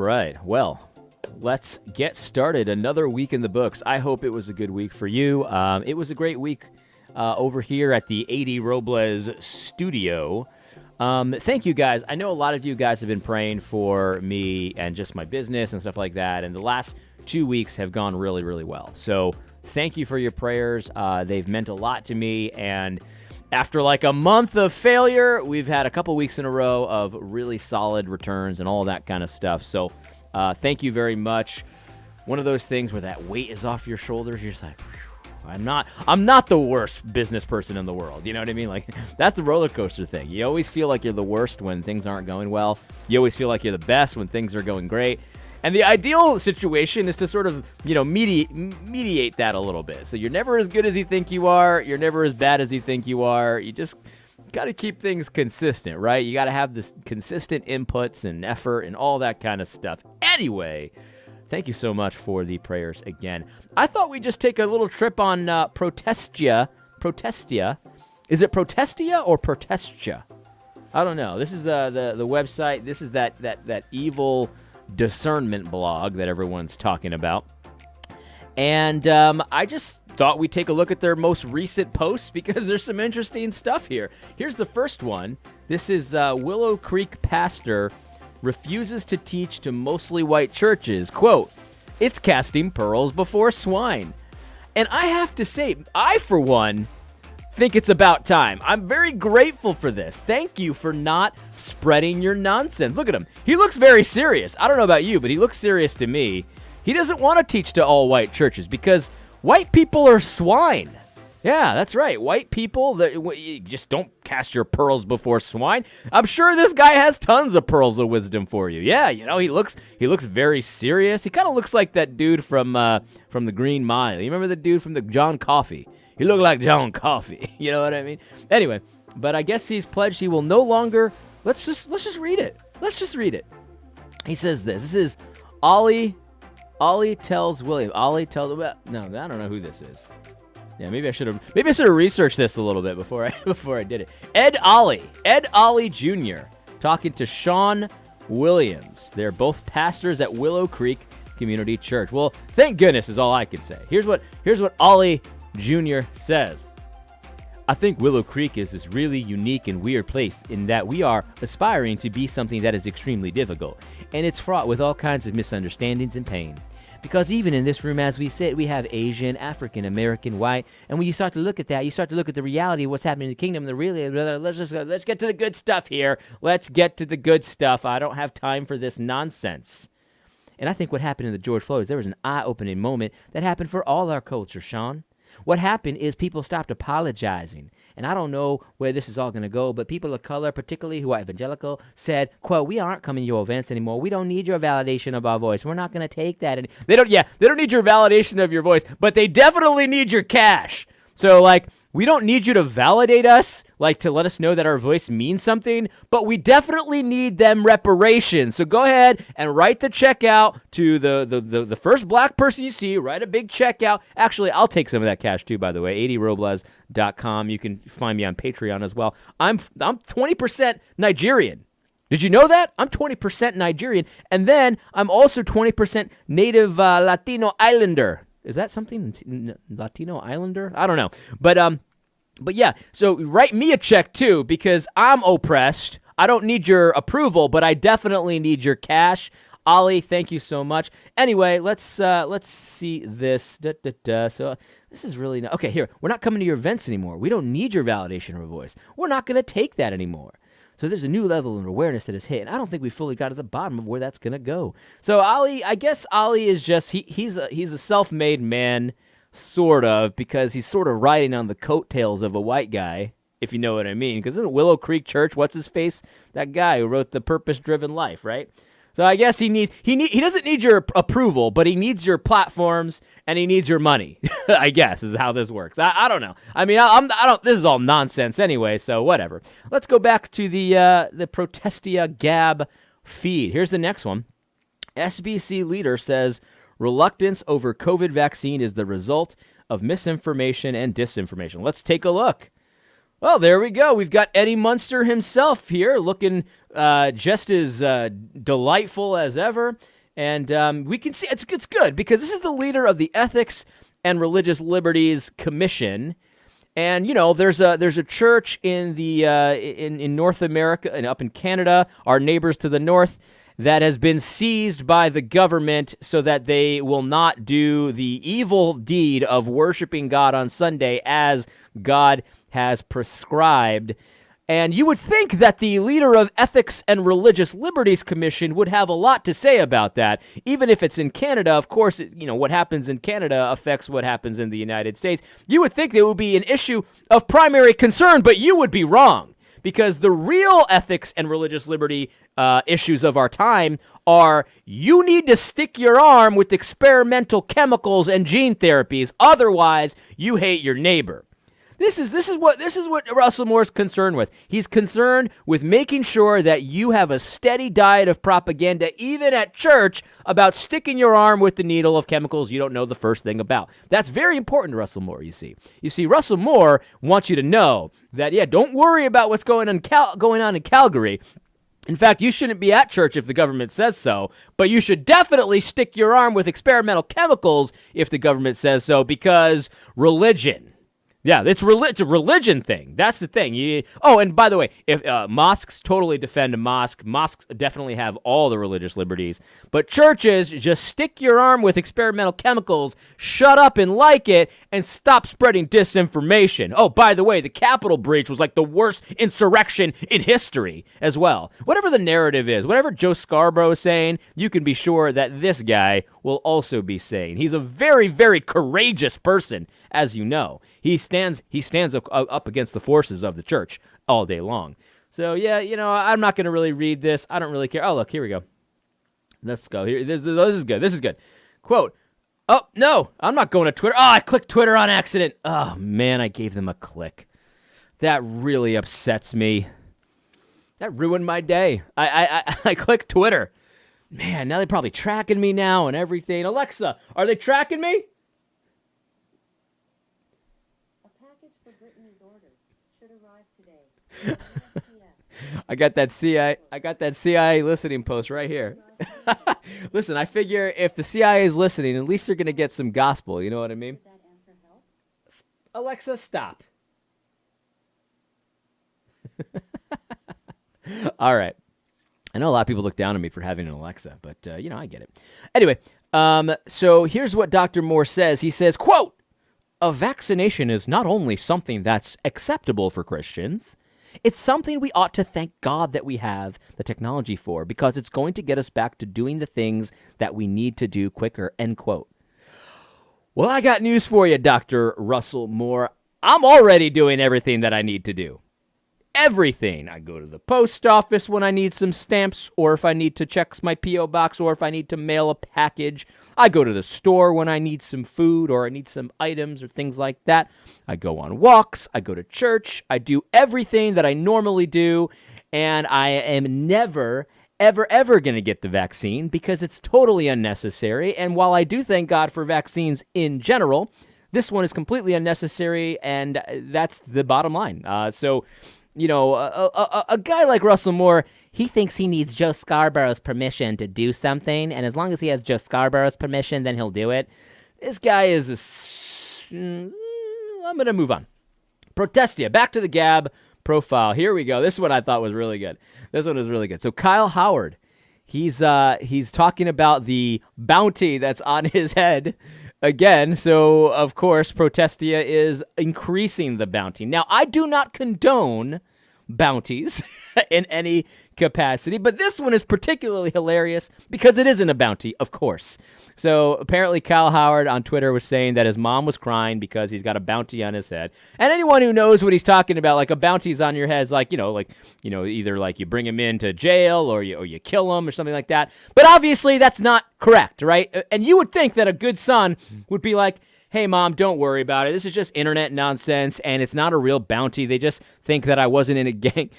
right. Well, let's get started. Another week in the books. I hope it was a good week for you. It was a great week over here at the 80 Robles studio. Thank you guys. I know a lot of you guys have been praying for me and just my business and stuff like that. And the last 2 weeks have gone really, really well. So thank you for your prayers. They've meant a lot to me. And after like a month of failure, we've had a couple weeks in a row of really solid returns and all that kind of stuff. So thank you very much. One of those things where that weight is off your shoulders. You're just like, I'm not the worst business person in the world. You know what I mean? Like, that's the roller coaster thing. You always feel like you're the worst when things aren't going well. You always feel like you're the best when things are going great. And the ideal situation is to sort of, mediate that a little bit. So you're never as good as you think you are. You're never as bad as you think you are. You just got to keep things consistent, right? You got to have this consistent inputs and effort and all that kind of stuff. Anyway, thank you so much for the prayers again. I thought we'd just take a little trip on Protestia. Protestia. Is it Protestia or Protestia? I don't know. This is the website. This is that evil discernment blog that everyone's talking about. And I just thought we'd take a look at their most recent posts because there's some interesting stuff here. Here's the first one. This is Willow Creek pastor refuses to teach to mostly white churches. Quote, "It's casting pearls before swine." And I have to say, I, for one, think it's about time. I'm very grateful for this. Thank you for not spreading your nonsense. Look at him. He looks very serious. I don't know about you, but he looks serious to me. He doesn't want to teach to all white churches because white people are swine. Yeah, that's right. White people, you just don't cast your pearls before swine. I'm sure this guy has tons of pearls of wisdom for you. Yeah, he looks very serious. He kind of looks like that dude from the Green Mile. You remember the dude from the John Coffey? He looked like John Coffey. You know what I mean? Anyway, but I guess he's pledged he will no longer. Let's just read it. Let's just read it. He says this. This is Ollie tells William. Ollie tells. No, I don't know who this is. Yeah, maybe I should have researched this a little bit before I did it. Ed Ollie Jr. talking to Sean Williams. They're both pastors at Willow Creek Community Church. Well, thank goodness is all I can say. Here's what Ollie Jr. says. "I think Willow Creek is this really unique and weird place in that we are aspiring to be something that is extremely difficult, and it's fraught with all kinds of misunderstandings and pain. Because even in this room as we sit, we have Asian, African, American, white, and when you start to look at that, you start to look at the reality of what's happening in the kingdom. Let's get to the good stuff here. Let's get to the good stuff. I don't have time for this nonsense." And I think what happened in the George Floyd is there was an eye-opening moment that happened for all our culture, Sean. What happened is people stopped apologizing. And I don't know where this is all going to go, but people of color, particularly who are evangelical, said, quote, "We aren't coming to your events anymore. We don't need your validation of our voice. We're not going to take that." They don't need your validation of your voice, but they definitely need your cash. So, we don't need you to validate us, to let us know that our voice means something, but we definitely need them reparations. So go ahead and write the check out to the first black person you see. Write a big check out. Actually, I'll take some of that cash too, by the way. 80robles.com. You can find me on Patreon as well. I'm 20% Nigerian. Did you know that? I'm 20% Nigerian, and then I'm also 20% native Latino Islander. Is that something? Latino Islander? I don't know. But yeah, so write me a check too because I'm oppressed. I don't need your approval, but I definitely need your cash. Ollie, thank you so much. Anyway, let's see this. So this is really okay. Here, we're not coming to your events anymore. We don't need your validation of a voice. We're not going to take that anymore. So there's a new level of awareness that is hit, and I don't think we fully got to the bottom of where that's going to go. So Ollie, I guess Ollie is just, he's a self-made man, sort of, because he's sort of riding on the coattails of a white guy, if you know what I mean. Because isn't Willow Creek Church, what's his face? That guy who wrote The Purpose-Driven Life, right? So I guess he doesn't need your approval, but he needs your platforms and he needs your money. I guess is how this works. I don't know. I mean, I don't. This is all nonsense anyway. So whatever. Let's go back to the Protestia Gab feed. Here's the next one. SBC leader says reluctance over COVID vaccine is the result of misinformation and disinformation. Let's take a look. Well, there we go. We've got Eddie Munster himself here looking just as delightful as ever. And we can see it's good because this is the leader of the Ethics and Religious Liberties Commission. And there's a church in the in North America and up in Canada, our neighbors to the north, that has been seized by the government so that they will not do the evil deed of worshiping God on Sunday as God has prescribed. And you would think that the leader of Ethics and Religious Liberties Commission would have a lot to say about that, even if it's in Canada. Of course, what happens in Canada affects what happens in the United States. You would think there would be an issue of primary concern, but you would be wrong, because the real ethics and religious liberty issues of our time are you need to stick your arm with experimental chemicals and gene therapies, otherwise you hate your neighbor. This is what Russell Moore's concerned with. He's concerned with making sure that you have a steady diet of propaganda, even at church, about sticking your arm with the needle of chemicals you don't know the first thing about. That's very important to Russell Moore, you see. You see, Russell Moore wants you to know that, don't worry about what's going on in Calgary. In fact, you shouldn't be at church if the government says so, but you should definitely stick your arm with experimental chemicals if the government says so, because religion. Yeah, it's a religion thing. That's the thing. And by the way, if mosques totally defend a mosque, mosques definitely have all the religious liberties. But churches, just stick your arm with experimental chemicals, shut up and like it, and stop spreading disinformation. Oh, by the way, the Capitol breach was like the worst insurrection in history as well. Whatever the narrative is, whatever Joe Scarborough is saying, you can be sure that this guy will also be saying. He's a very, very courageous person, as you know. He stands up against the forces of the church all day long. So, I'm not going to really read this. I don't really care. Oh, look, here we go. Let's go. Here, this is good. This is good. Quote, oh, no, I'm not going to Twitter. Oh, I clicked Twitter on accident. Oh, man, I gave them a click. That really upsets me. That ruined my day. I clicked Twitter. Man, now they're probably tracking me now and everything. Alexa, are they tracking me? I got that CIA listening post right here. Listen, I figure if the CIA is listening, at least they're going to get some gospel. You know what I mean? Alexa, stop. All right. I know a lot of people look down on me for having an Alexa, but, I get it. Anyway, so here's what Dr. Moore says. He says, quote, "A vaccination is not only something that's acceptable for Christians, it's something we ought to thank God that we have the technology for, because it's going to get us back to doing the things that we need to do quicker," end quote. Well, I got news for you, Dr. Russell Moore. I'm already doing everything that I need to do. Everything. I go to the post office when I need some stamps, or if I need to check my P.O. box, or if I need to mail a package. I go to the store when I need some food, or I need some items or things like that. I go on walks. I go to church. I do everything that I normally do, and I am never, ever, ever going to get the vaccine because it's totally unnecessary. And while I do thank God for vaccines in general, this one is completely unnecessary, and that's the bottom line. A guy like Russell Moore, he thinks he needs Joe Scarborough's permission to do something, and as long as he has Joe Scarborough's permission, then he'll do it. This guy I'm going to move on. Protestia, back to the Gab profile. Here we go. This one I thought was really good. This one was really good. So Kyle Howard, he's talking about the bounty that's on his head again. So, of course, Protestia is increasing the bounty. Now, I do not condone bounties in any capacity, but this one is particularly hilarious because it isn't a bounty, of course. So apparently Kyle Howard on Twitter was saying that his mom was crying because he's got a bounty on his head. And anyone who knows what he's talking about, like a bounty's on your head, is like, either like you bring him into jail or you kill him or something like that. But obviously that's not correct, right? And you would think that a good son would be like, hey, Mom, don't worry about it. This is just internet nonsense, and it's not a real bounty. They just think that I wasn't in a gang.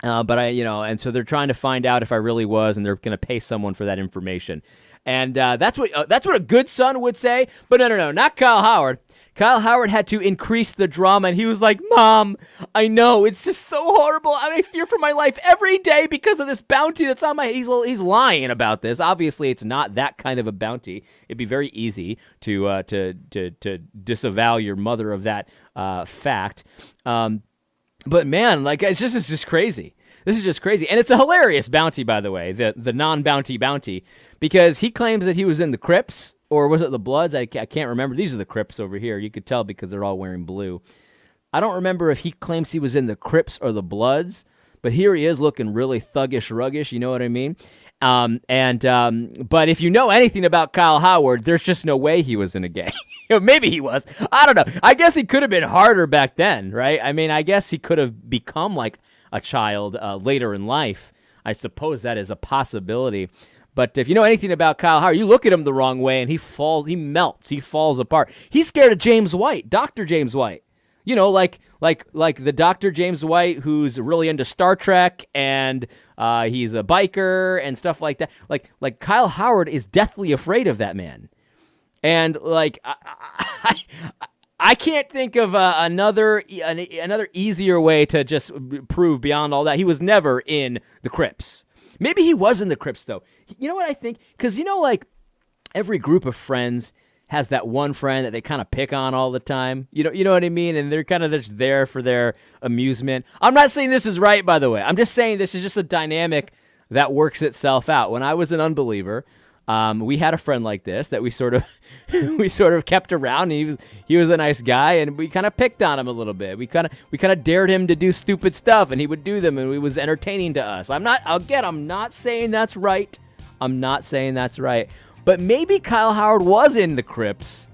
And so they're trying to find out if I really was, and they're going to pay someone for that information. And that's what a good son would say. But no, not Kyle Howard. Kyle Howard had to increase the drama, and he was like, Mom, I know, it's just so horrible. I fear for my life every day because of this bounty that's on my... He's lying about this. Obviously, it's not that kind of a bounty. It'd be very easy to disavow your mother of that fact. But man, like, it's just crazy. This is just crazy. And it's a hilarious bounty, by the way, the non-bounty bounty, because he claims that he was in the Crips, or was it the Bloods? I can't remember. These are the Crips over here. You could tell because they're all wearing blue. I don't remember if he claims he was in the Crips or the Bloods, but here he is looking really thuggish, ruggish, you know what I mean? But if you know anything about Kyle Howard, there's just no way he was in a gang. Maybe he was. I don't know. I guess he could have been harder back then, right? I mean, I guess he could have become like a child later in life. I suppose that is a possibility. But if you know anything about Kyle Howard, you look at him the wrong way and he melts, he falls apart. He's scared of James White, Dr. James White. You know, like the Dr. James White who's really into Star Trek and he's a biker and stuff like that. Like Kyle Howard is deathly afraid of that man. And like I can't think of another easier way to just prove beyond all that. He was never in the Crips. Maybe he was in the Crips, though. You know what I think? Because, you know, like, every group of friends has that one friend that they kind of pick on all the time. You know what I mean? And they're kind of just there for their amusement. I'm not saying this is right, by the way. I'm just saying this is just a dynamic that works itself out. When I was an unbeliever, we had a friend like this that we sort of kept around. And he was a nice guy, and we kind of picked on him a little bit. We kind of dared him to do stupid stuff, and he would do them, and it was entertaining to us. I'm not saying that's right. But maybe Kyle Howard was in the Crips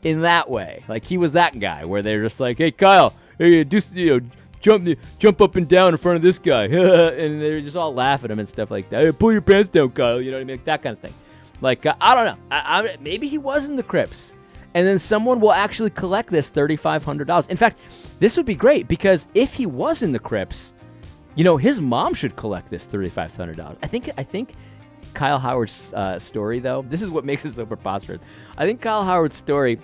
in that way. Like, he was that guy where they're just like, hey, Kyle, hey, jump up and down in front of this guy. And they're just all laughing at him and stuff like that. Hey, pull your pants down, Kyle. You know what I mean? Like, that kind of thing. Like, I don't know. Maybe he was in the Crips. And then someone will actually collect this $3,500. In fact, this would be great because if he was in the Crips, you know, his mom should collect this $3,500. I think Kyle Howard's story, though, this is what makes it so preposterous. I think Kyle Howard's story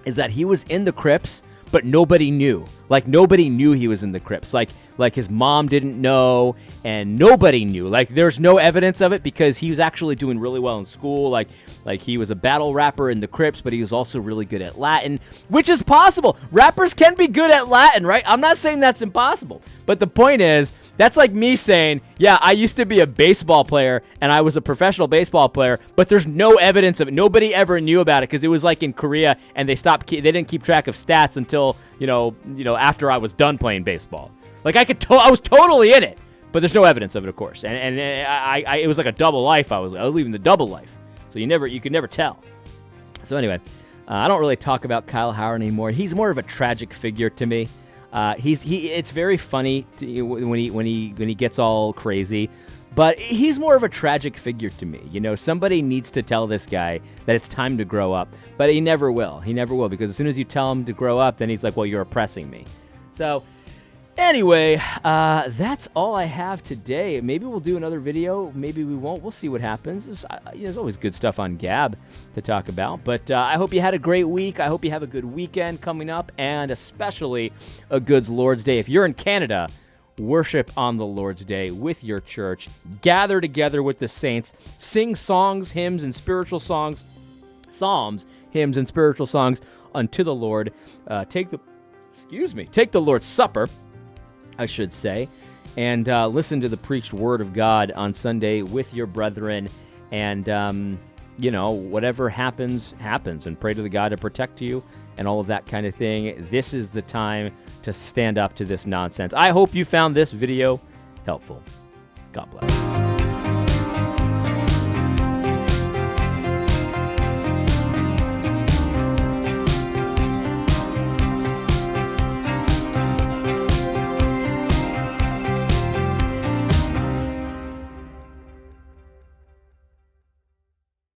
is that he was in the Crips, but nobody knew. Like, nobody knew he was in the Crips. Like his mom didn't know, and nobody knew. Like, there's no evidence of it because he was actually doing really well in school. Like he was a battle rapper in the Crips, but he was also really good at Latin, which is possible. Rappers can be good at Latin, right? I'm not saying that's impossible. But the point is, that's like me saying, yeah, I used to be a baseball player, and I was a professional baseball player, but there's no evidence of it. Nobody ever knew about it because it was like in Korea, and they didn't keep track of stats until, you know, after I was done playing baseball. Like, I was totally in it, but there's no evidence of it, of course. And it was like a double life. I was living the double life, so you could never tell. So anyway, I don't really talk about Kyle Howard anymore. He's more of a tragic figure to me. It's very funny when he gets all crazy, but he's more of a tragic figure to me. You know, somebody needs to tell this guy that it's time to grow up, but he never will. He never will, because as soon as you tell him to grow up, then he's like, well, you're oppressing me. So anyway, that's all I have today. Maybe we'll do another video. Maybe we won't. We'll see what happens. There's always good stuff on Gab to talk about. But I hope you had a great week. I hope you have a good weekend coming up, and especially a good Lord's Day. If you're in Canada, worship on the Lord's Day with your church. Gather together with the saints. Sing songs, hymns, and spiritual songs. Psalms, hymns, and spiritual songs unto the Lord. Take the Lord's Supper, I should say, and listen to the preached word of God on Sunday with your brethren, and, whatever happens, and pray to the God to protect you and all of that kind of thing. This is the time to stand up to this nonsense. I hope you found this video helpful. God bless.